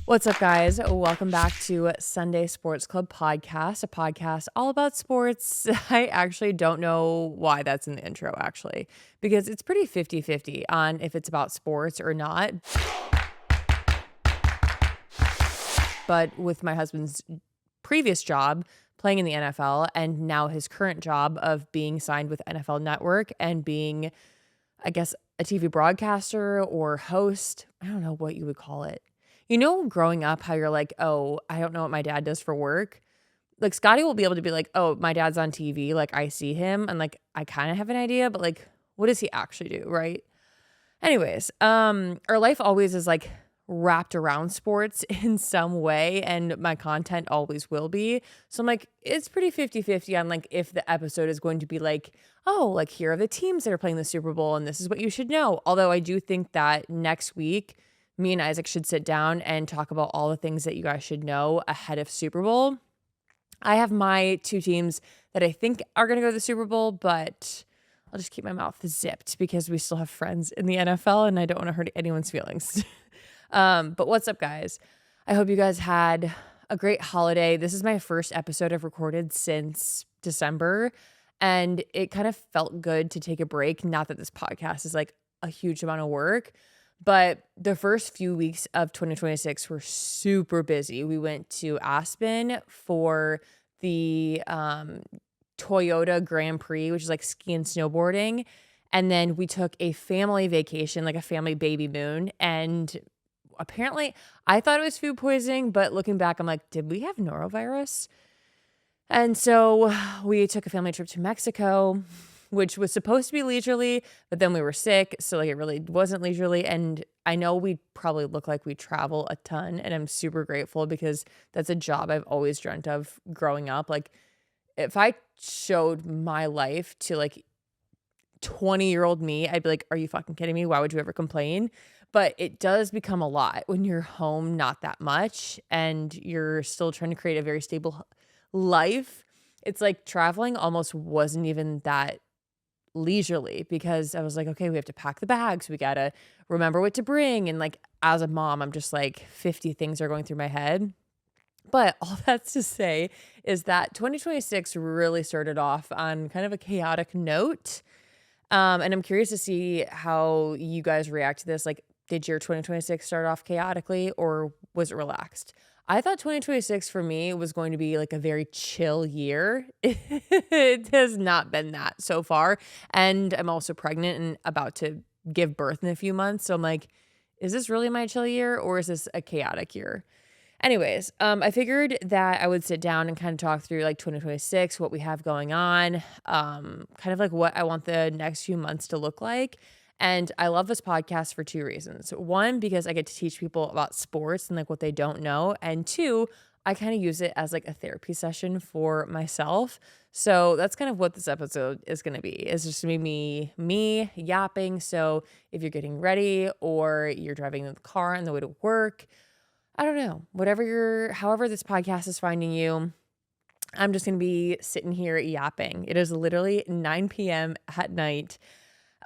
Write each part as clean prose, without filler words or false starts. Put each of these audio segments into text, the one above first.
What's up, guys? Welcome back to Sunday Sports Club podcast, a podcast all about sports. I actually don't know why that's in the intro, actually, because it's pretty 50-50 on if it's about sports or not. But with my husband's previous job playing in the NFL and now his current job of being signed with NFL Network and being, I guess, a TV broadcaster or host, I don't know what you would call it. You know, growing up, how you're like, oh, I don't know what my dad does for work. Like, Scotty will be able to be like, oh, my dad's on TV. Like, I see him. And like, I kind of have an idea, but like, what does he actually do? Right. Anyways, our life always is like wrapped around sports in some way. And my content always will be. So I'm like, it's pretty 50-50 on like if the episode is going to be like, oh, like here are the teams that are playing the Super Bowl and this is what you should know. Although I do think that next week, me and Isaac should sit down and talk about all the things that you guys should know ahead of Super Bowl. I have my two teams that I think are going to go to the Super Bowl, but I'll just keep my mouth zipped because we still have friends in the NFL and I don't want to hurt anyone's feelings. But what's up, guys? I hope you guys had a great holiday. This is my first episode I've recorded since December, and it kind of felt good to take a break. Not that this podcast is like a huge amount of work, but the first few weeks of 2026 were super busy. We went to Aspen for the Toyota Grand Prix, which is like ski and snowboarding. And then we took a family vacation, like a family baby moon. And apparently I thought it was food poisoning, but looking back, I'm like, did we have norovirus? And so we took a family trip to Mexico, which was supposed to be leisurely, but then we were sick. So like it really wasn't leisurely. And I know we probably look like we travel a ton, and I'm super grateful because that's a job I've always dreamt of growing up. Like if I showed my life to like 20-year-old me, I'd be like, are you fucking kidding me? Why would you ever complain? But it does become a lot when you're home not that much and you're still trying to create a very stable life. It's like traveling almost wasn't even that leisurely because I was like, okay, we have to pack the bags. We got to remember what to bring. And like, as a mom, I'm just like 50 things are going through my head. But all that's to say is that 2026 really started off on kind of a chaotic note. And I'm curious to see how you guys react to this. Like, did your 2026 start off chaotically or was it relaxed? I thought 2026 for me was going to be like a very chill year. It has not been that so far. And I'm also pregnant and about to give birth in a few months. So I'm like, is this really my chill year or is this a chaotic year? Anyways, I figured that I would sit down and kind of talk through like 2026, what we have going on, kind of like what I want the next few months to look like. And I love this podcast for two reasons. One, because I get to teach people about sports and like what they don't know. And two, I kind of use it as like a therapy session for myself. So that's kind of what this episode is going to be. It's just going to be me yapping. So if you're getting ready or you're driving in the car on the way to work, I don't know, however this podcast is finding you, I'm just going to be sitting here yapping. It is literally 9 p.m. at night.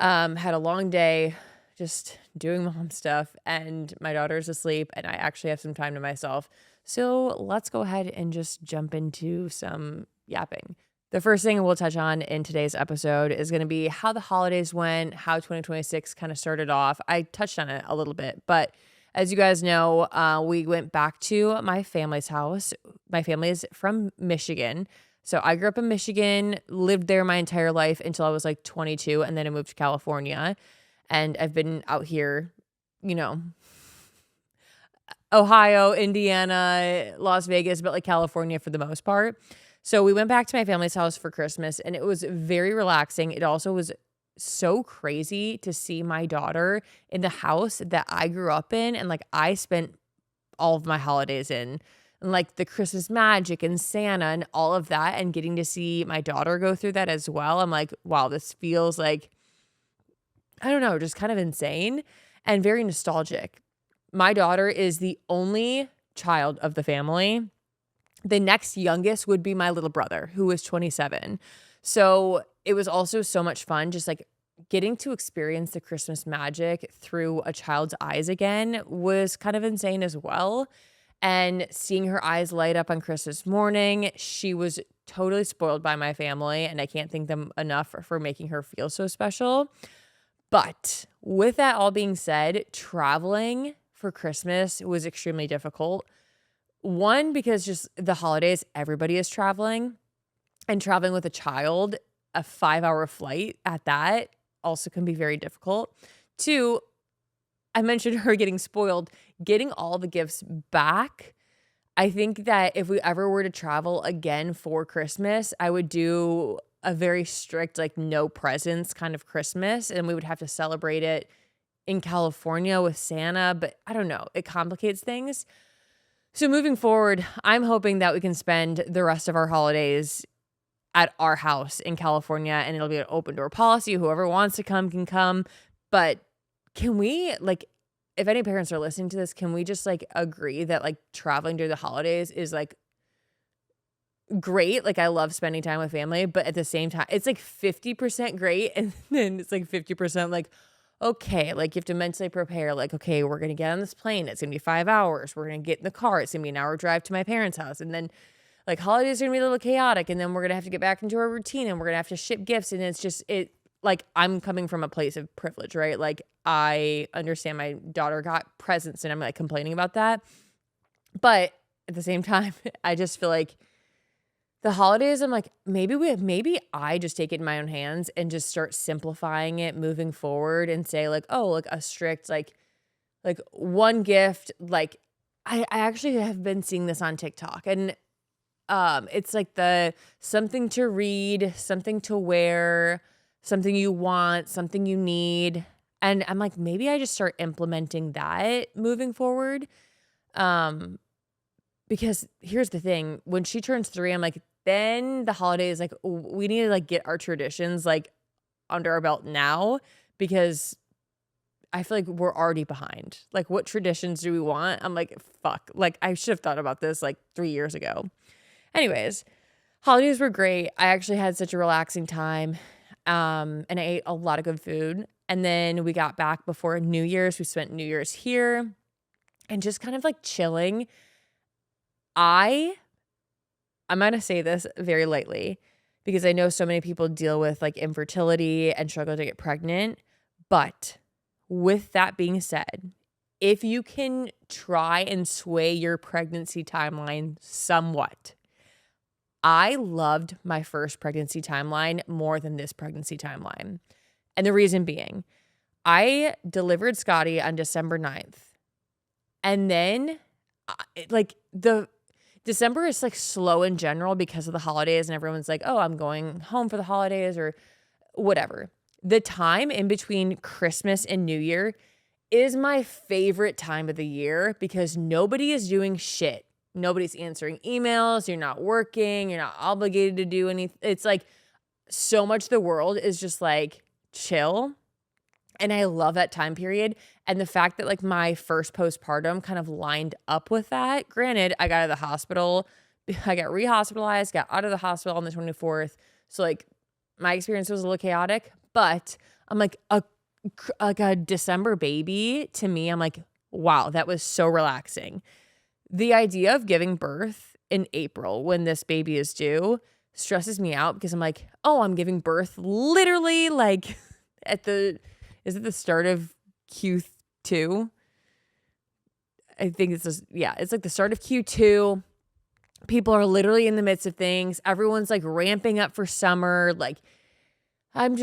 Had a long day just doing mom stuff and my daughter's asleep and I actually have some time to myself. So let's go ahead and just jump into some yapping. The first thing we'll touch on in today's episode is going to be how the holidays went, how 2026 kind of started off. I touched on it a little bit, but as you guys know, we went back to my family's house. My family is from Michigan. So I grew up in Michigan, lived there my entire life until I was like 22, and then I moved to California. And I've been out here, you know, Ohio, Indiana, Las Vegas, but like California for the most part. So we went back to my family's house for Christmas, and it was very relaxing. It also was so crazy to see my daughter in the house that I grew up in, and like I spent all of my holidays in. And like the Christmas magic and Santa and all of that, and getting to see my daughter go through that as well. I'm like, wow, this feels like, I don't know, just kind of insane and very nostalgic. My daughter is the only child of the family. The next youngest would be my little brother, who is 27. So it was also so much fun just like getting to experience the Christmas magic through a child's eyes again was kind of insane as well. And seeing her eyes light up on Christmas morning, she was totally spoiled by my family, and I can't thank them enough for making her feel so special. But with that all being said, traveling for Christmas was extremely difficult. One, because just the holidays, everybody is traveling, and traveling with a child, a 5-hour flight at that also can be very difficult. Two, I mentioned her getting spoiled, getting all the gifts back. I think that if we ever were to travel again for Christmas, I would do a very strict, like, no presents kind of Christmas, and we would have to celebrate it in California with Santa, but I don't know, it complicates things. So moving forward, I'm hoping that we can spend the rest of our holidays at our house in California, and it'll be an open door policy. Whoever wants to come can come. But can we, like, if any parents are listening to this, can we just like agree that like traveling during the holidays is like great? Like, I love spending time with family, but at the same time, it's like 50% great. And then it's like 50% like, okay, like you have to mentally prepare, like, okay, we're going to get on this plane. It's going to be 5 hours. We're going to get in the car. It's going to be an hour drive to my parents' house. And then like holidays are going to be a little chaotic. And then we're going to have to get back into our routine, and we're going to have to ship gifts. And it's just, like, I'm coming from a place of privilege, right? Like, I understand my daughter got presents, and I'm like complaining about that. But at the same time, I just feel like the holidays, I'm like, maybe I just take it in my own hands and just start simplifying it moving forward and say like, oh, like a strict, like one gift. Like, I actually have been seeing this on TikTok, and it's like the something to read, something to wear, something you want, something you need. And I'm like, maybe I just start implementing that moving forward. Because here's the thing, when she turns 3, I'm like, then the holidays, like, we need to like get our traditions like under our belt now, because I feel like we're already behind. Like, what traditions do we want? I'm like, fuck, like I should have thought about this like 3 years ago. Anyways, holidays were great. I actually had such a relaxing time. And I ate a lot of good food. And then we got back before New Year's. We spent New Year's here and just kind of like chilling. I'm going to say this very lightly because I know so many people deal with like infertility and struggle to get pregnant. But with that being said, if you can try and sway your pregnancy timeline somewhat, I loved my first pregnancy timeline more than this pregnancy timeline. And the reason being, I delivered Scotty on December 9th. And then like the December is like slow in general because of the holidays, and everyone's like, oh, I'm going home for the holidays or whatever. The time in between Christmas and New Year is my favorite time of the year because nobody is doing shit. Nobody's answering emails. You're not working. You're not obligated to do anything. It's like so much of the world is just like chill. And I love that time period. And the fact that like my first postpartum kind of lined up with that. Granted, I got out of the hospital. I got rehospitalized, got out of the hospital on the 24th. So like my experience was a little chaotic, but I'm like a December baby to me. I'm like, wow, that was so relaxing. The idea of giving birth in April when this baby is due stresses me out because I'm like, oh, I'm giving birth literally like is it the start of Q2? I think it's like the start of Q2. People are literally in the midst of things. Everyone's like ramping up for summer. Like, I'm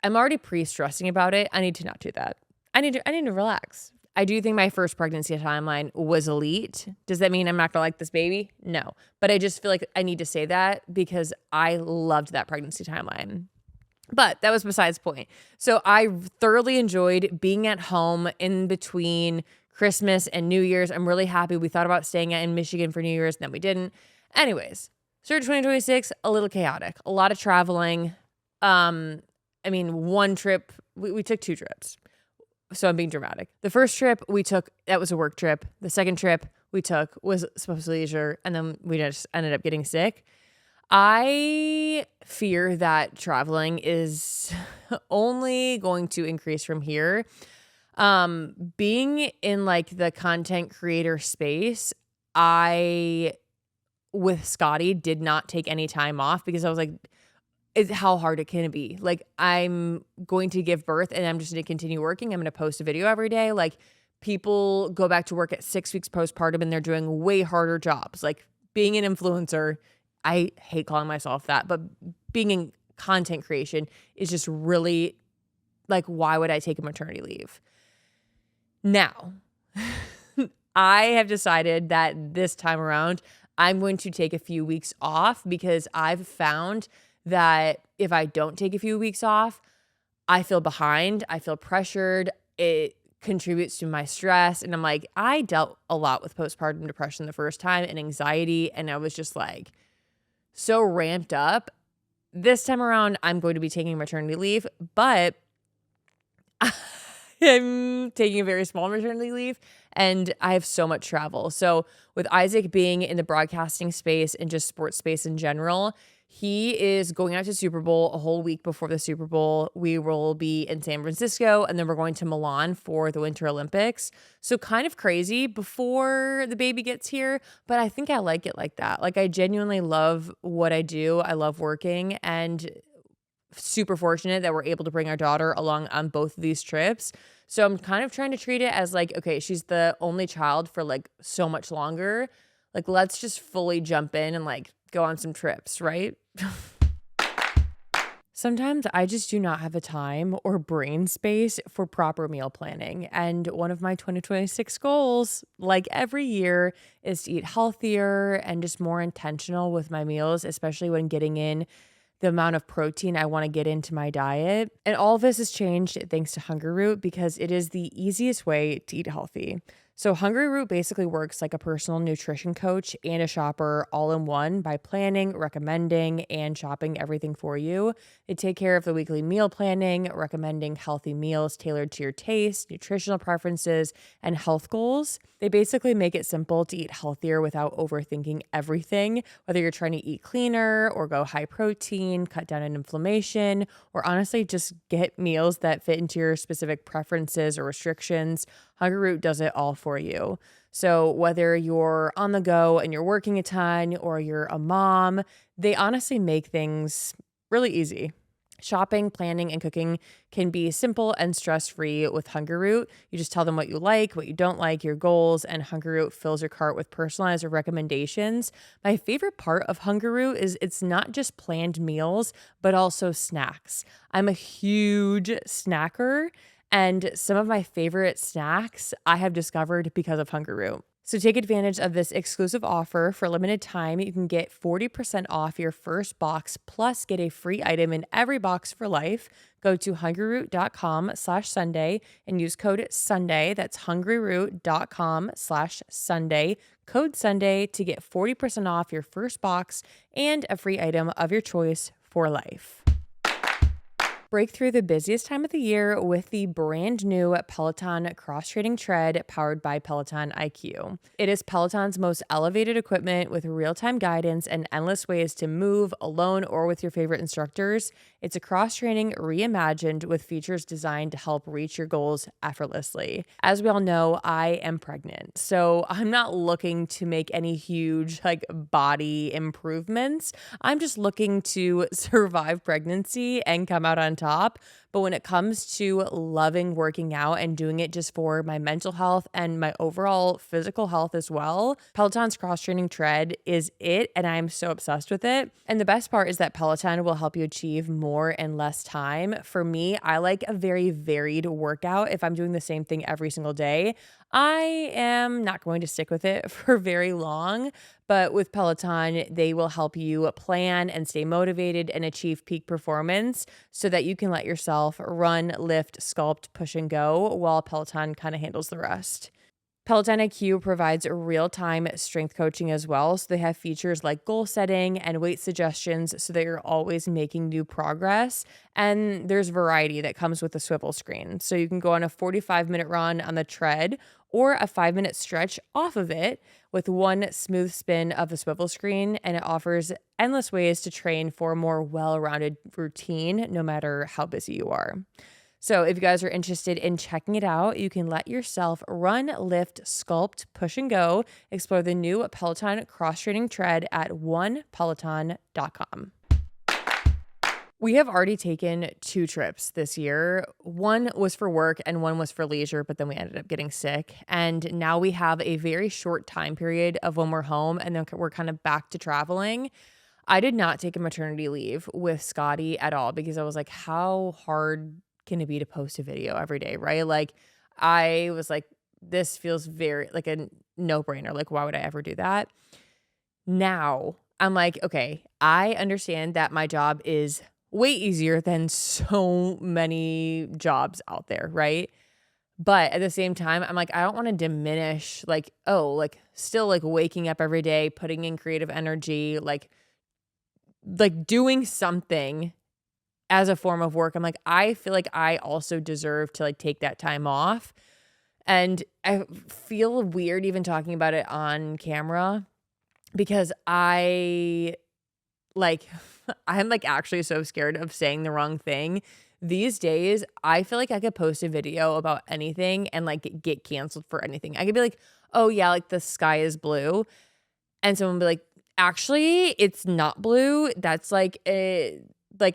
already pre-stressing about it. I need to not do that. I need to relax. I do think my first pregnancy timeline was elite. Does that mean I'm not going to like this baby? No. But I just feel like I need to say that because I loved that pregnancy timeline. But that was besides the point. So I thoroughly enjoyed being at home in between Christmas and New Year's. I'm really happy. We thought about staying in Michigan for New Year's, and then we didn't. Anyways, start 2026, a little chaotic. A lot of traveling. One trip, we took 2 trips. So I'm being dramatic. The first trip we took, that was a work trip. The second trip we took was supposed to be leisure, and then we just ended up getting sick. I fear that traveling is only going to increase from here. Being in like the content creator space, I with Scotty did not take any time off because I was like, how hard it can be. Like, I'm going to give birth and I'm just going to continue working. I'm going to post a video every day. Like, people go back to work at 6 weeks postpartum and they're doing way harder jobs. Like, being an influencer, I hate calling myself that, but being in content creation is just really like, why would I take a maternity leave? Now, I have decided that this time around, I'm going to take a few weeks off because I've found that if I don't take a few weeks off, I feel behind, I feel pressured, it contributes to my stress. And I'm like, I dealt a lot with postpartum depression the first time and anxiety, and I was just like so ramped up. This time around, I'm going to be taking maternity leave, but I'm taking a very small maternity leave and I have so much travel. So with Isaac being in the broadcasting space and just sports space in general, he is going out to Super Bowl a whole week before the Super Bowl. We will be in San Francisco and then we're going to Milan for the Winter Olympics. So kind of crazy before the baby gets here, but I think I like it like that. Like, I genuinely love what I do. I love working, and super fortunate that we're able to bring our daughter along on both of these trips. So I'm kind of trying to treat it as like, okay, she's the only child for like so much longer. Like, let's just fully jump in and like go on some trips, right? Sometimes I just do not have the time or brain space for proper meal planning. And one of my 2026 goals, like every year, is to eat healthier and just more intentional with my meals, especially when getting in the amount of protein I want to get into my diet. And all of this has changed thanks to Hungry Root because it is the easiest way to eat healthy. So Hungry Root basically works like a personal nutrition coach and a shopper all in one by planning, recommending, and shopping everything for you. They take care of the weekly meal planning, recommending healthy meals tailored to your taste, nutritional preferences, and health goals. They basically make it simple to eat healthier without overthinking everything, whether you're trying to eat cleaner or go high protein, cut down on inflammation, or honestly just get meals that fit into your specific preferences or restrictions. Hungry Root does it all for you. So whether you're on the go and you're working a ton or you're a mom, they honestly make things really easy. Shopping, planning, and cooking can be simple and stress-free with Hungry Root. You just tell them what you like, what you don't like, your goals, and Hungry Root fills your cart with personalized recommendations. My favorite part of Hungry Root is it's not just planned meals, but also snacks. I'm a huge snacker, and some of my favorite snacks I have discovered because of Hungry Root. So take advantage of this exclusive offer for a limited time. You can get 40% off your first box plus get a free item in every box for life. Go to hungryroot.com/Sunday and use code Sunday. That's hungryroot.com/Sunday. Code Sunday to get 40% off your first box and a free item of your choice for life. Break through the busiest time of the year with the brand new Peloton Cross Training Tread powered by Peloton IQ. It is Peloton's most elevated equipment with real-time guidance and endless ways to move alone or with your favorite instructors. It's a cross training reimagined with features designed to help reach your goals effortlessly. As we all know, I am pregnant, so I'm not looking to make any huge body improvements. I'm just looking to survive pregnancy and come out on top. But when it comes to loving working out and doing it just for my mental health and my overall physical health as well, Peloton's Cross Training Tread is it, and I'm so obsessed with it. And the best part is that Peloton will help you achieve more in less time. For me, I like a very varied workout. If I'm doing the same thing every single day, I am not going to stick with it for very long. But with Peloton, they will help you plan and stay motivated and achieve peak performance so that you can let yourself run, lift, sculpt, push, and go while Peloton kind of handles the rest. Peloton IQ provides real-time strength coaching as well. So they have features like goal setting and weight suggestions so that you're always making new progress. And there's variety that comes with the swivel screen. So you can go on a 45-minute run on the tread or a 5-minute stretch off of it with one smooth spin of the swivel screen. And it offers endless ways to train for a more well-rounded routine, no matter how busy you are. So if you guys are interested in checking it out, you can let yourself run, lift, sculpt, push, and go. Explore the new Peloton Cross Training Tread at onepeloton.com. We have already taken 2 trips this year. One was for work and one was for leisure, but then we ended up getting sick. And now we have a very short time period of when we're home and then we're kind of back to traveling. I did not take a maternity leave with Scotty at all because I was like, how hard can it be to post a video every day, right? Like, I was like, this feels very like a no-brainer. Like, why would I ever do that? Now I'm like, okay, I understand that my job is way easier than so many jobs out there, right? But at the same time, I'm like, I don't want to diminish, like, oh, like still like waking up every day, putting in creative energy, like doing something as a form of work. I'm like, I feel like I also deserve to like take that time off. And I feel weird even talking about it on camera because I'm like actually so scared of saying the wrong thing. These days, I feel like I could post a video about anything and like get canceled for anything. I could be like, oh yeah, like the sky is blue. And someone would be like, actually, it's not blue. That's like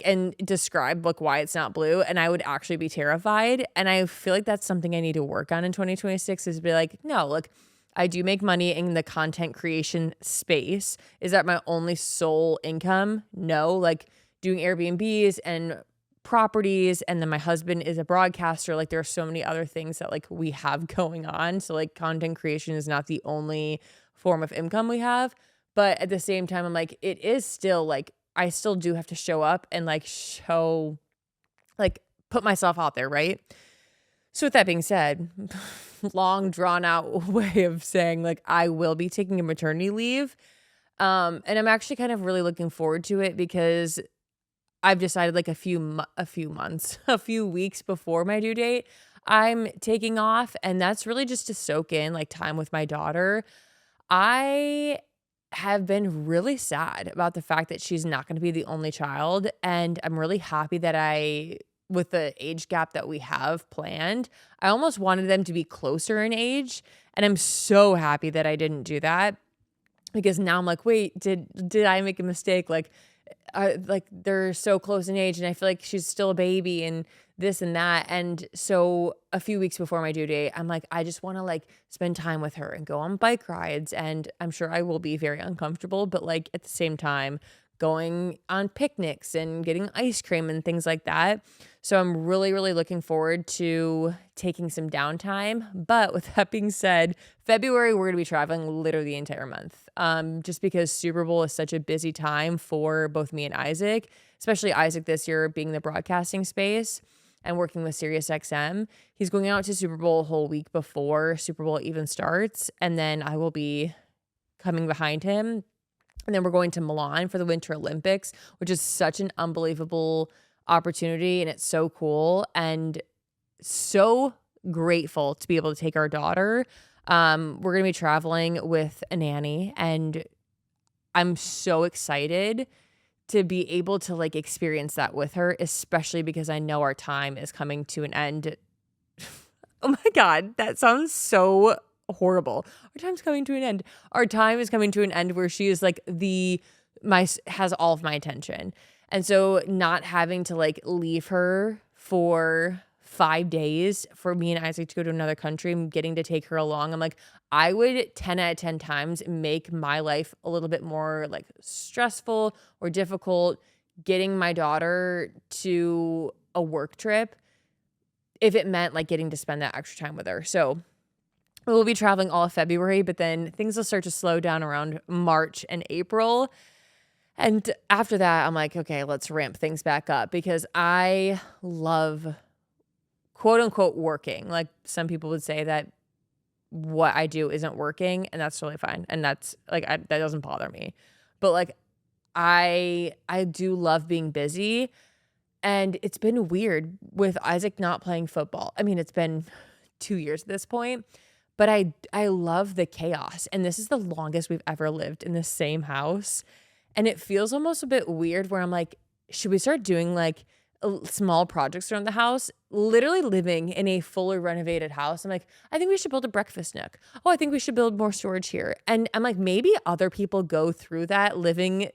and describe like why it's not blue. And I would actually be terrified. And I feel like that's something I need to work on in 2026 is be like, no, look, I do make money in the content creation space. Is that my only sole income? No, like doing Airbnbs and properties. And then my husband is a broadcaster. Like there are so many other things that like we have going on. So like content creation is not the only form of income we have. But at the same time, I'm like, it is still like, I still do have to show up and like show, like put myself out there, right? So with that being said, long drawn out way of saying like I will be taking a maternity leave. And I'm actually kind of really looking forward to it because I've decided like a few months, a few weeks before my due date, I'm taking off. And that's really just to soak in like time with my daughter. I have been really sad about the fact that she's not going to be the only child. And I'm really happy that with the age gap that we have planned, I almost wanted them to be closer in age. And I'm so happy that I didn't do that because now I'm like, wait, did I make a mistake? Like they're so close in age and I feel like she's still a baby and this and that. And so a few weeks before my due date, I'm like, I just want to like spend time with her and go on bike rides. And I'm sure I will be very uncomfortable, but like at the same time, going on picnics and getting ice cream and things like that. So I'm really, really looking forward to taking some downtime. But with that being said, February, we're going to be traveling literally the entire month. Just because Super Bowl is such a busy time for both me and Isaac, especially Isaac this year being the broadcasting space and working with SiriusXM. He's going out to Super Bowl a whole week before Super Bowl even starts. And then I will be coming behind him. And then we're going to Milan for the Winter Olympics, which is such an unbelievable opportunity. And it's so cool and so grateful to be able to take our daughter. We're going to be traveling with a nanny and I'm so excited to be able to like experience that with her, especially because I know our time is coming to an end. Oh my God, that sounds so horrible. Our time's coming to an end. Our time is coming to an end where she is like has all of my attention. And so not having to like leave her for 5 days for me and Isaac to go to another country and getting to take her along. I'm like, I would 10 out of 10 times make my life a little bit more like stressful or difficult getting my daughter to a work trip if it meant like getting to spend that extra time with her. So we'll be traveling all of February, but then things will start to slow down around March and April. And after that, I'm like, okay, let's ramp things back up because I love quote unquote working. Like some people would say that what I do isn't working, and that's totally fine. And that's like, that doesn't bother me. But like, I do love being busy, and it's been weird with Isaac not playing football. I mean, it's been 2 years at this point, but I love the chaos. And this is the longest we've ever lived in the same house. And it feels almost a bit weird where I'm like, should we start doing like small projects around the house? Literally living in a fully renovated house, I'm like, I think we should build a breakfast nook. Oh, I think we should build more storage here. And I'm like, maybe other people go through that living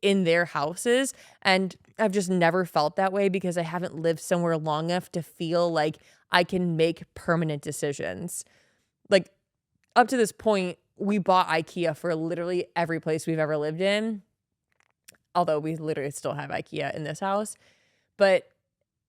in their houses. And I've just never felt that way because I haven't lived somewhere long enough to feel like I can make permanent decisions. Like, up to this point, we bought IKEA for literally every place we've ever lived in. Although we literally still have IKEA in this house. But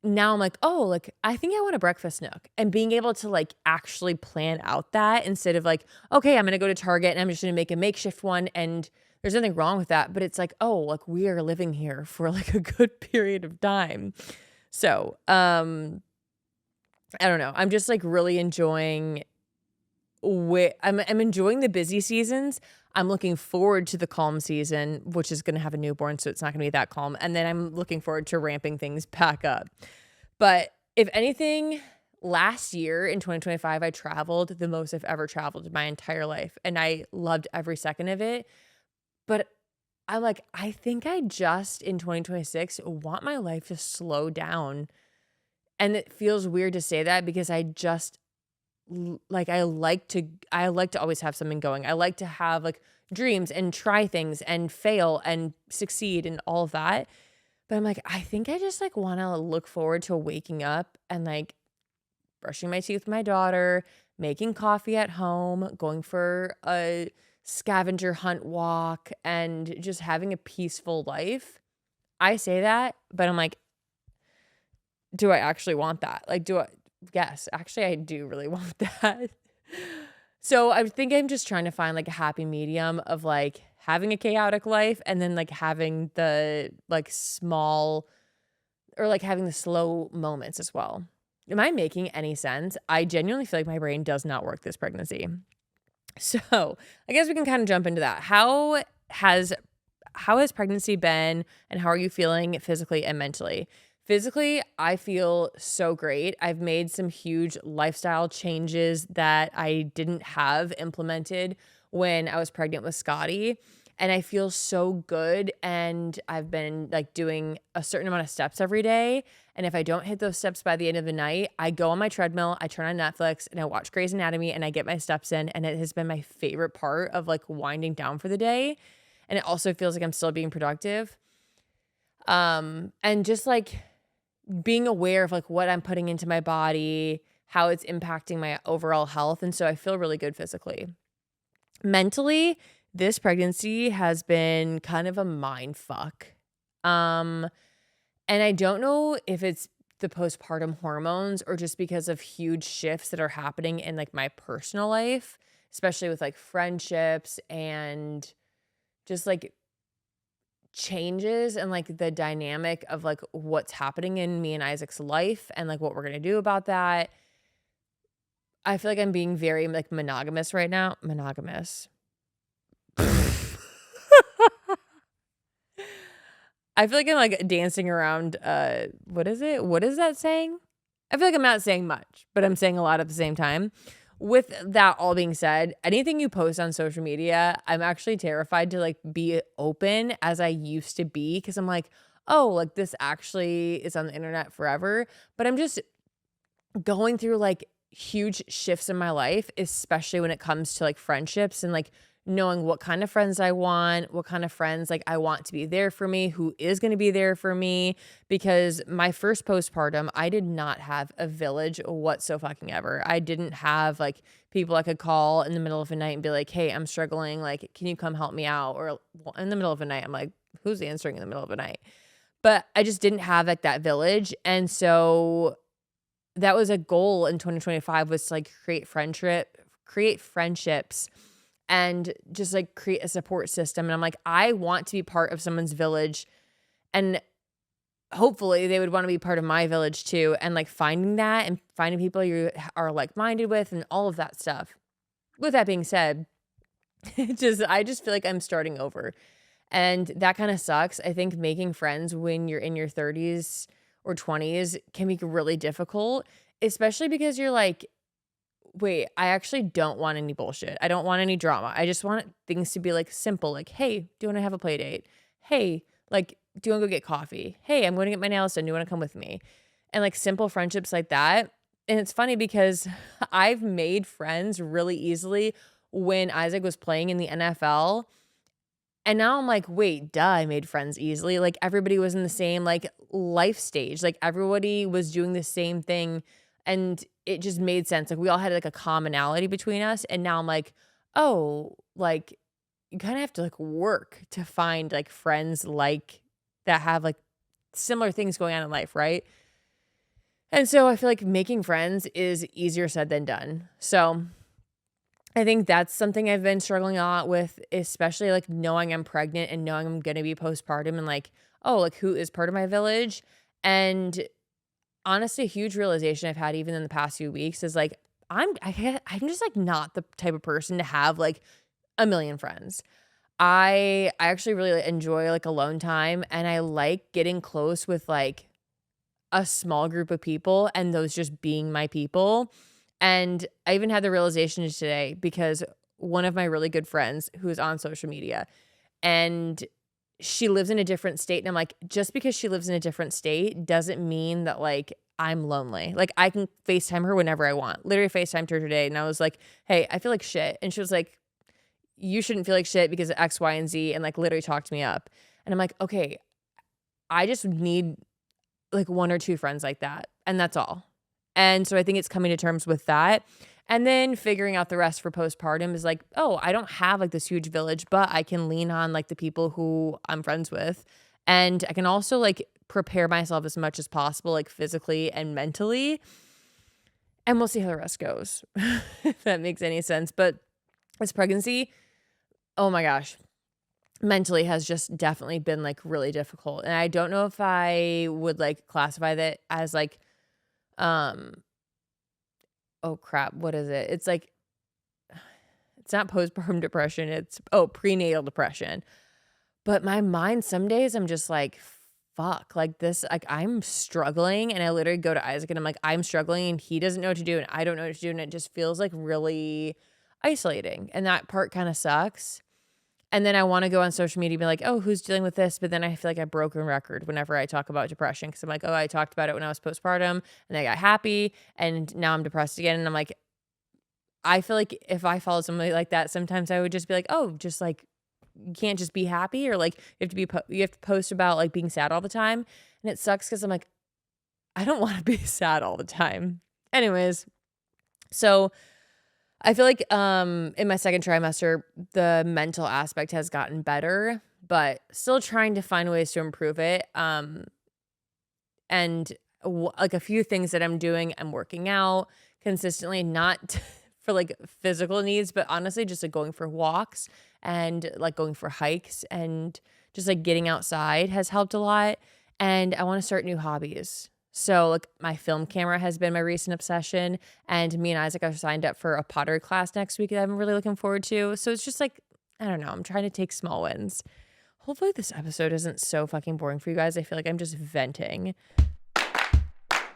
now I'm like, oh, like, I think I want a breakfast nook. And being able to like actually plan out that instead of like, okay, I'm going to go to Target and I'm just going to make a makeshift one. And there's nothing wrong with that. But it's like, oh, like we are living here for like a good period of time. So, I don't know. I'm just like really enjoying I'm enjoying the busy seasons. I'm looking forward to the calm season, which is going to have a newborn, so it's not going to be that calm. And then I'm looking forward to ramping things back up. But if anything, last year in 2025, I traveled the most I've ever traveled in my entire life. And I loved every second of it. But I'm like, I think I just in 2026 want my life to slow down. And it feels weird to say that because I just like I like to always have something going. I like to have like dreams and try things and fail and succeed and all of that. But I'm like, I think I just like want to look forward to waking up and like brushing my teeth with my daughter, making coffee at home, going for a scavenger hunt walk, and just having a peaceful life. I say that, but I'm like, do I actually want that? Like, yes, actually, I do really want that. So I think I'm just trying to find like a happy medium of like having a chaotic life and then like having the like small or like having the slow moments as well. Am I making any sense? I genuinely feel like my brain does not work this pregnancy. So I guess we can kind of jump into that. How has pregnancy been and how are you feeling physically and mentally? Physically, I feel so great. I've made some huge lifestyle changes that I didn't have implemented when I was pregnant with Scotty. And I feel so good. And I've been like doing a certain amount of steps every day. And if I don't hit those steps by the end of the night, I go on my treadmill, I turn on Netflix and I watch Grey's Anatomy and I get my steps in. And it has been my favorite part of like winding down for the day. And it also feels like I'm still being productive. And just like being aware of like what I'm putting into my body, how it's impacting my overall health. And so I feel really good physically. Mentally, this pregnancy has been kind of a mind fuck. And I don't know if it's the postpartum hormones or just because of huge shifts that are happening in like my personal life, especially with like friendships and just like changes and like the dynamic of like what's happening in me and Isaac's life and like what we're going to do about that. I feel like I'm being very like monogamous right now. Monogamous. I feel like I'm like dancing around what is it? What is that saying? I feel like I'm not saying much, but I'm saying a lot at the same time. With that all being said, anything you post on social media, I'm actually terrified to like be open as I used to be because I'm like, oh, like this actually is on the internet forever. But I'm just going through like huge shifts in my life, especially when it comes to like friendships and like knowing what kind of friends I want, what kind of friends like I want to be there for me, who is going to be there for me. Because my first postpartum, I did not have a village whatsoever. I didn't have like people I could call in the middle of the night and be like, hey, I'm struggling. Like, can you come help me out? Or in the middle of the night, I'm like, who's answering in the middle of the night? But I just didn't have like that village. And so that was a goal in 2025 was to like create friendships and just like create a support system. And I'm like, I want to be part of someone's village and hopefully they would want to be part of my village too. And like finding that and finding people you are like-minded with and all of that stuff. with that being said, I just feel like I'm starting over. And that kind of sucks. I think making friends when you're in your 30s or 20s can be really difficult, especially because you're like, wait, I actually don't want any bullshit. I don't want any drama. I just want things to be like simple, like, hey, do you want to have a play date? Hey, like, do you want to go get coffee? Hey, I'm going to get my nails done. Do you want to come with me? And like simple friendships like that. And it's funny because I've made friends really easily when Isaac was playing in the NFL. And now I'm like, wait, duh, I made friends easily. Like everybody was in the same like life stage. Like everybody was doing the same thing and it just made sense. Like we all had like a commonality between us. And now I'm like, oh, like you kind of have to like work to find like friends like that have like similar things going on in life, right? And so I feel like making friends is easier said than done. So I think that's something I've been struggling a lot with, especially like knowing I'm pregnant and knowing I'm going to be postpartum and like, oh, like who is part of my village? And honestly, a huge realization I've had even in the past few weeks is like, I'm just like not the type of person to have like a million friends. I actually really enjoy like alone time and I like getting close with like a small group of people and those just being my people. And I even had the realization today because one of my really good friends who is on social media and she lives in a different state. And I'm like, just because she lives in a different state doesn't mean that like I'm lonely. Like I can FaceTime her whenever I want. Literally FaceTimed her today. And I was like, hey, I feel like shit. And she was like, you shouldn't feel like shit because of X, Y, and Z. And like literally talked me up. And I'm like, okay, I just need like one or two friends like that. And that's all. And so I think it's coming to terms with that. And then figuring out the rest for postpartum is like, oh, I don't have like this huge village, but I can lean on like the people who I'm friends with. And I can also like prepare myself as much as possible, like physically and mentally. And we'll see how the rest goes, if that makes any sense. But this pregnancy, oh my gosh, mentally has just definitely been like really difficult. And I don't know if I would like classify that as like, um, oh crap, what is it? It's like, it's not postpartum depression. It's, prenatal depression. But my mind, some days I'm just like, fuck, like this, like I'm struggling. And I literally go to Isaac and I'm like, I'm struggling and he doesn't know what to do and I don't know what to do. And it just feels like really isolating. And that part kind of sucks. And then I want to go on social media and be like, oh, who's dealing with this? But then I feel like a broken record whenever I talk about depression. Cause I'm like, oh, I talked about it when I was postpartum and I got happy and now I'm depressed again. And I'm like, I feel like if I follow somebody like that, sometimes I would just be like, oh, just like, you can't just be happy or like you have to post about like being sad all the time. And it sucks because I'm like, I don't want to be sad all the time. Anyways, so I feel like in my second trimester, the mental aspect has gotten better, but still trying to find ways to improve it. And like a few things that I'm doing, I'm working out consistently, not for like physical needs, but honestly, just like going for walks and like going for hikes and just like getting outside has helped a lot. And I want to start new hobbies. So like my film camera has been my recent obsession and me and Isaac are signed up for a pottery class next week that I'm really looking forward to. So it's just like, I don't know, I'm trying to take small wins. Hopefully this episode isn't so fucking boring for you guys. I feel like I'm just venting.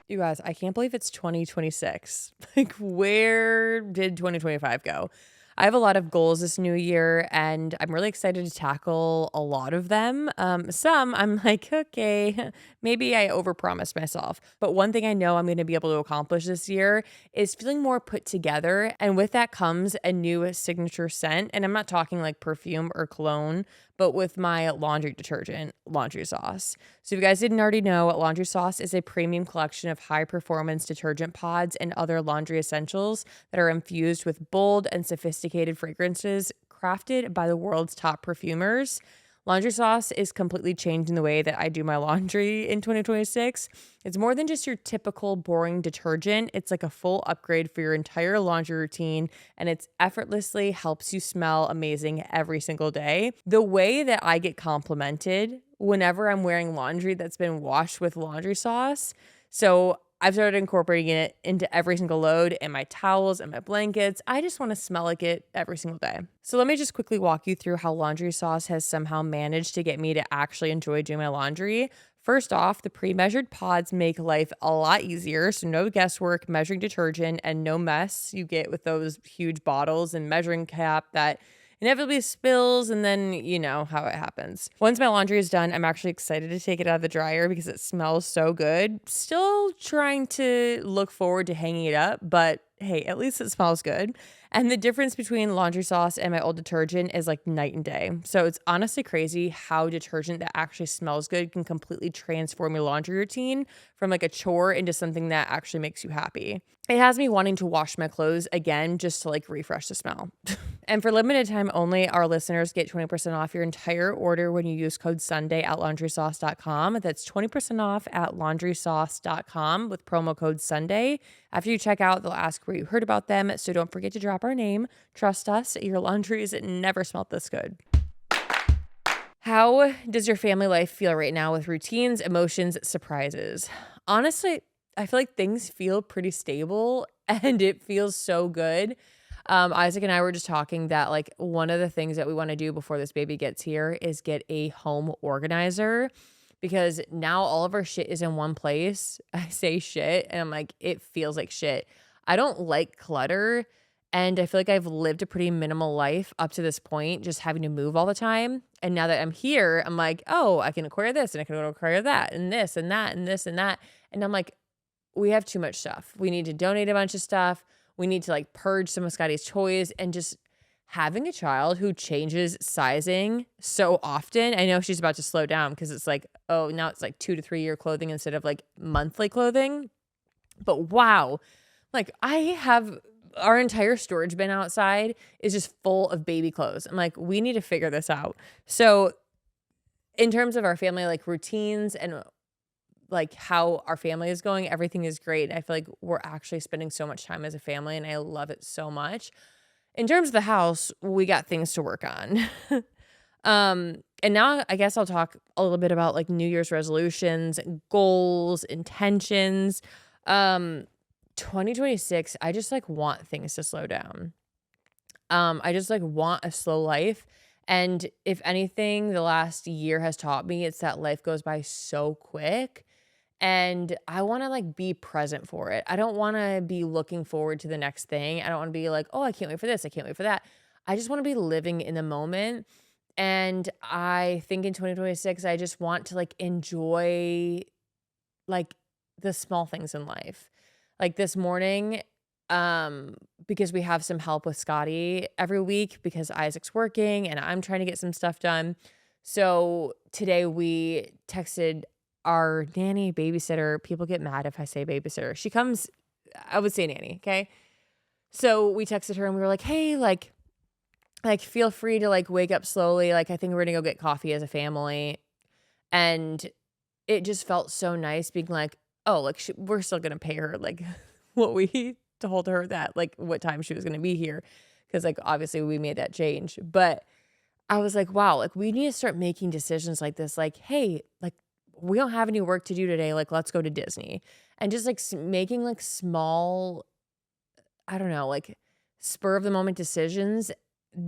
You guys, I can't believe it's 2026. Like, where did 2025 go? I have a lot of goals this new year, and I'm really excited to tackle a lot of them. Some I'm like, okay, maybe I overpromised myself. But one thing I know I'm going to be able to accomplish this year is feeling more put together. And with that comes a new signature scent. And I'm not talking like perfume or cologne, but with my laundry detergent, Laundry Sauce. So if you guys didn't already know, Laundry Sauce is a premium collection of high-performance detergent pods and other laundry essentials that are infused with bold and sophisticated fragrances crafted by the world's top perfumers. Laundry Sauce is completely changing the way that I do my laundry in 2026. It's more than just your typical boring detergent. It's like a full upgrade for your entire laundry routine, and it effortlessly helps you smell amazing every single day. The way that I get complimented whenever I'm wearing laundry that's been washed with Laundry Sauce, so I've started incorporating it into every single load and my towels and my blankets. I just want to smell like it every single day. So let me just quickly walk you through how laundry sauce has somehow managed to get me to actually enjoy doing my laundry. First off, the pre-measured pods make life a lot easier. So no guesswork, measuring detergent, and no mess you get with those huge bottles and measuring cap that inevitably spills, and then you know how it happens. Once my laundry is done, I'm actually excited to take it out of the dryer because it smells so good. Still trying to look forward to hanging it up, but hey, at least it smells good. And the difference between laundry sauce and my old detergent is like night and day. So it's honestly crazy how detergent that actually smells good can completely transform your laundry routine from like a chore into something that actually makes you happy. It has me wanting to wash my clothes again just to like refresh the smell. And for limited time only, our listeners get 20% off your entire order when you use code Sunday at laundrysauce.com. That's 20% off at laundrysauce.com with promo code Sunday. After you check out, they'll ask where you heard about them, so don't forget to drop our name. Trust us, your laundries never smelled this good. How does your family life feel right now with routines, emotions, surprises? Honestly, I feel like things feel pretty stable and it feels so good. Isaac and I were just talking that like one of the things that we want to do before this baby gets here is get a home organizer, because now all of our shit is in one place. I say shit and I'm like, it feels like shit. I don't like clutter. And I feel like I've lived a pretty minimal life up to this point, just having to move all the time. And now that I'm here, I'm like, oh, I can acquire this and I can acquire that and this and that and this and that. And I'm like, we have too much stuff. We need to donate a bunch of stuff. We need to like purge some of Scotty's toys, and just having a child who changes sizing so often. I know she's about to slow down because it's like, oh, now it's like 2 to 3 year clothing instead of like monthly clothing. But wow, like I have our entire storage bin outside is just full of baby clothes. I'm like, we need to figure this out. So in terms of our family, like routines and like how our family is going, everything is great. I feel like we're actually spending so much time as a family and I love it so much. In terms of the house, we got things to work on. And now I guess I'll talk a little bit about like New Year's resolutions, goals, intentions. 2026, I just like want things to slow down. I just like want a slow life. And if anything, the last year has taught me, it's that life goes by so quick. And I want to like be present for it. I don't want to be looking forward to the next thing. I don't want to be like, oh, I can't wait for this. I can't wait for that. I just want to be living in the moment. And I think in 2026, I just want to like enjoy like the small things in life. Like this morning, because we have some help with Scotty every week because Isaac's working and I'm trying to get some stuff done. So today we texted our nanny, babysitter. People get mad if I say babysitter. She comes, I would say nanny, okay? So we texted her and we were like, hey, like feel free to like wake up slowly. Like I think we're gonna go get coffee as a family. And it just felt so nice being like, oh, like we're still gonna pay her like what we told her that like what time she was gonna be here. Cause like obviously we made that change. But I was like, wow, like we need to start making decisions like this. Like, hey, like we don't have any work to do today. Like, let's go to Disney. And just like making like small, I don't know, like spur of the moment decisions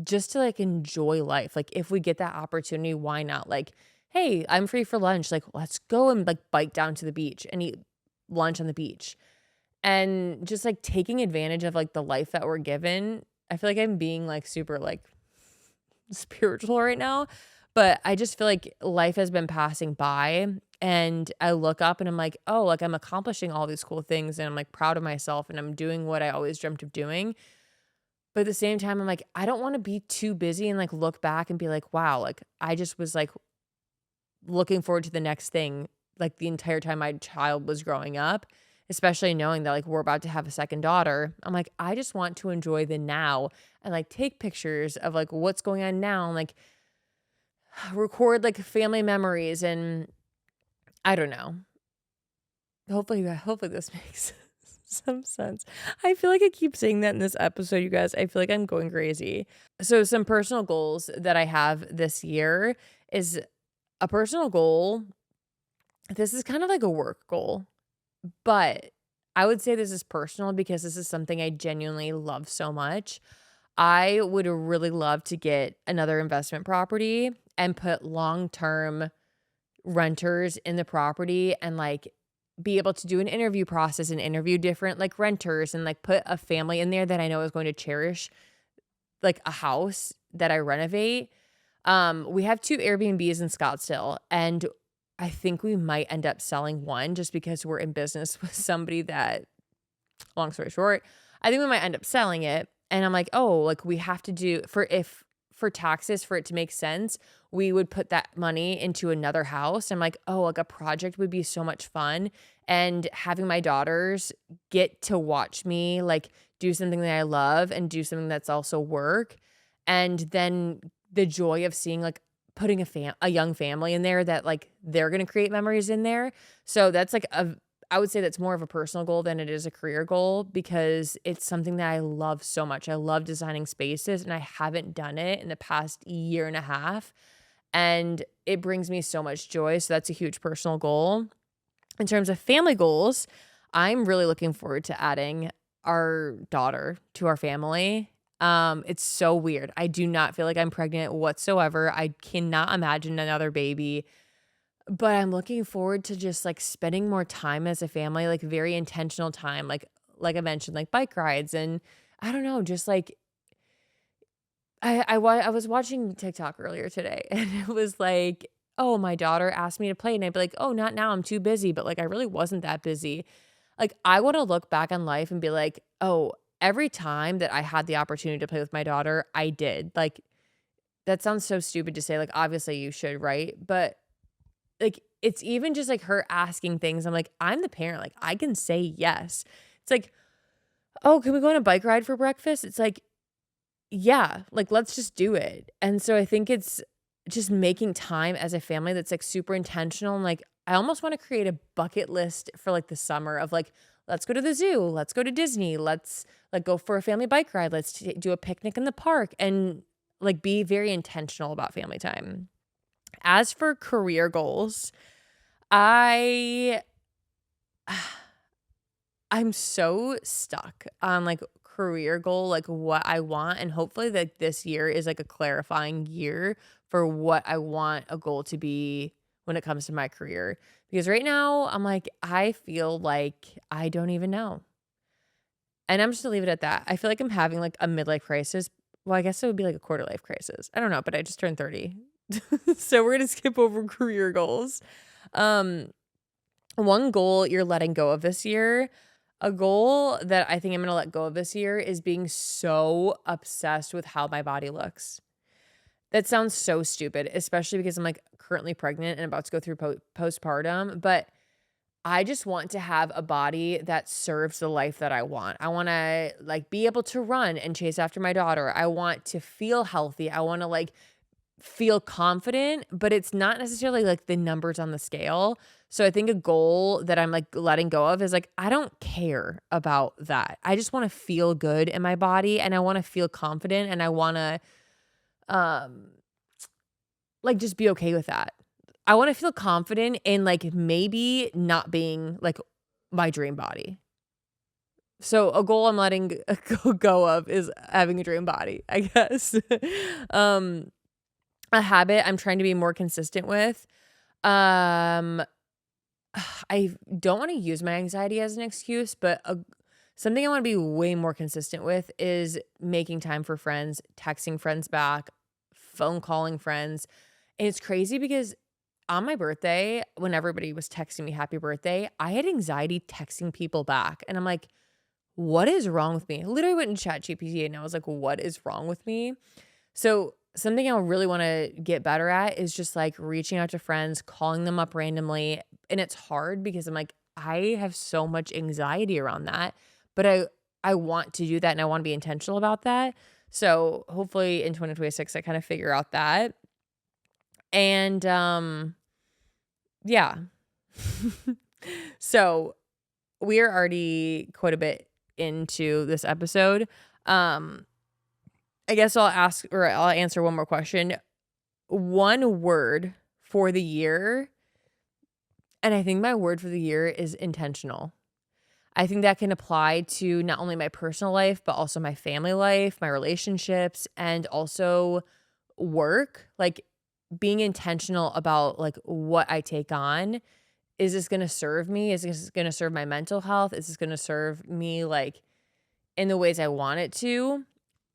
just to like enjoy life. Like if we get that opportunity, why not? Like, hey, I'm free for lunch. Like, let's go and like bike down to the beach and eat lunch on the beach. And just like taking advantage of like the life that we're given. I feel like I'm being like super like spiritual right now, but I just feel like life has been passing by and I look up and I'm like, oh, like I'm accomplishing all these cool things and I'm like proud of myself and I'm doing what I always dreamt of doing. But at the same time, I'm like, I don't want to be too busy and like look back and be like, wow, like I just was like looking forward to the next thing like the entire time my child was growing up, especially knowing that like we're about to have a second daughter. I'm like, I just want to enjoy the now and like take pictures of like what's going on now and like record like family memories. And I don't know. Hopefully this makes some sense. I feel like I keep saying that in this episode, you guys. I feel like I'm going crazy. So some personal goals that I have this year is a personal goal. This is kind of like a work goal, but I would say this is personal because this is something I genuinely love so much. I would really love to get another investment property and put long-term renters in the property and, like, be able to do an interview process and interview different, like, renters and, like, put a family in there that I know is going to cherish, like, a house that I renovate. We have 2 Airbnbs in Scottsdale, and I think we might end up selling one just because we're in business with somebody that, long story short, I think we might end up selling it. And I'm like, oh, like we have to do for taxes, for it to make sense, we would put that money into another house. I'm like, oh, like a project would be so much fun. And having my daughters get to watch me like do something that I love and do something that's also work. And then the joy of seeing like putting a young family in there that like they're gonna create memories in there. So that's like I would say that's more of a personal goal than it is a career goal because it's something that I love so much. I love designing spaces and I haven't done it in the past year and a half. And it brings me so much joy. So that's a huge personal goal. In terms of family goals, I'm really looking forward to adding our daughter to our family. It's so weird. I do not feel like I'm pregnant whatsoever. I cannot imagine another baby. But I'm looking forward to just, like, spending more time as a family, like, very intentional time, like I mentioned, like, bike rides and I don't know, just, like I was watching TikTok earlier today, and it was like, "Oh, my daughter asked me to play," and I'd be like, "Oh, not now, I'm too busy," but, like, I really wasn't that busy. Like, I wanna look back on life and be like, "Oh, every time that I had the opportunity to play with my daughter, I did." Like, that sounds so stupid to say, like, obviously you should, right? But like, it's even just, like, her asking things, I'm like, "I'm the parent, like, I can say yes." It's like, "Oh, can we go on a bike ride for breakfast?" It's like, "Yeah, like, let's just do it." And so I think it's just making time as a family that's, like, super intentional and, like, I almost wanna create a bucket list for, like, the summer of, like, "Let's go to the zoo, let's go to Disney, let's, like, go for a family bike ride, let's do a picnic in the park," and, like, be very intentional about family time. As for career goals, I I'm so stuck on, like, career goal, like, what I want, and hopefully, like, this year is, like, a clarifying year for what I want a goal to be when it comes to my career. Because right now, I'm like, I feel like I don't even know. And I'm just gonna leave it at that. I feel like I'm having, like, a midlife crisis. Well, I guess it would be like a quarter life crisis. I don't know, but I just turned 30. So we're gonna skip over career goals. Um, One goal you're letting go of this year, a goal that I think I'm gonna let go of this year is being so obsessed with how my body looks. That sounds so stupid, especially because I'm, like, currently pregnant and about to go through postpartum, but I just want to have a body that serves the life that I want. I wanna, like, be able to run and chase after my daughter. I want to feel healthy. I wanna, like, feel confident, but it's not necessarily like the numbers on the scale. So I think a goal that I'm like letting go of is like, I don't care about that. I just want to feel good in my body and I want to feel confident and I want to um like just be okay with that. I want to feel confident in like maybe not being like my dream body. So a goal I'm letting go of is having a dream body, I guess. um a habit I'm trying to be more consistent with. Um, I don't wanna use my anxiety as an excuse, but something I wanna be way more consistent with is making time for friends, texting friends back, phone calling friends, and it's crazy because on my birthday, when everybody was texting me happy birthday, I had anxiety texting people back, and I'm like, "What is wrong with me?" I literally went in ChatGPT and I was like, "What is wrong with me?" So, something I really wanna get better at is just, like, reaching out to friends, calling them up randomly, and it's hard because I'm like, I have so much anxiety around that, but I want to do that, and I wanna be intentional about that. So, hopefully, in 2026, I kinda figure out that, and, yeah. So, we are already quite a bit into this episode. Um, I guess I'll answer one more question. One word for the year, and I think my word for the year is intentional. I think that can apply to not only my personal life, but also my family life, my relationships, and also work. Like being intentional about like what I take on. Is this going to serve me? Is this going to serve my mental health? Is this going to serve me like in the ways I want it to?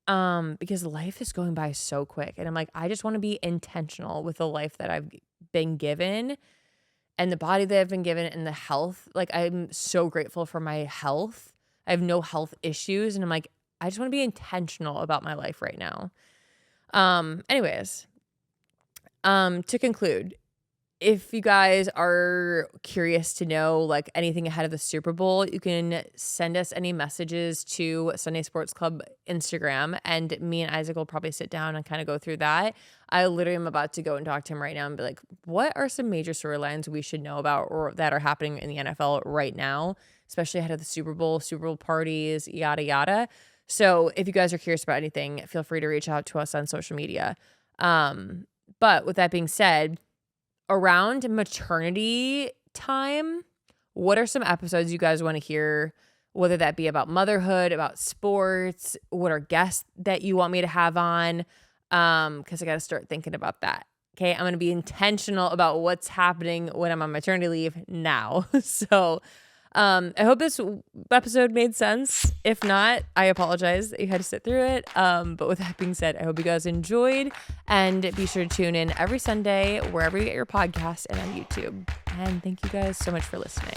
Because life is going by so quick. And I'm like, I just want to be intentional with the life that I've been given and the body that I've been given and the health. Like, I'm so grateful for my health. I have no health issues. And I'm like, I just want to be intentional about my life right now. Anyways, to conclude, if you guys are curious to know like anything ahead of the Super Bowl, you can send us any messages to Sunday Sports Club Instagram, and me and Isaac will probably sit down and kind of go through that. I literally am about to go and talk to him right now and be like, what are some major storylines we should know about or that are happening in the NFL right now, especially ahead of the Super Bowl parties, yada, yada. So if you guys are curious about anything, feel free to reach out to us on social media. But with that being said, around maternity time, what are some episodes you guys want to hear, whether that be about motherhood, about sports, what are guests that you want me to have on? Because I got to start thinking about that. Okay, I'm going to be intentional about what's happening when I'm on maternity leave now. So I hope this episode made sense. If not, I apologize that you had to sit through it. But with that being said, I hope you guys enjoyed, and be sure to tune in every Sunday wherever you get your podcasts and on YouTube. And thank you guys so much for listening.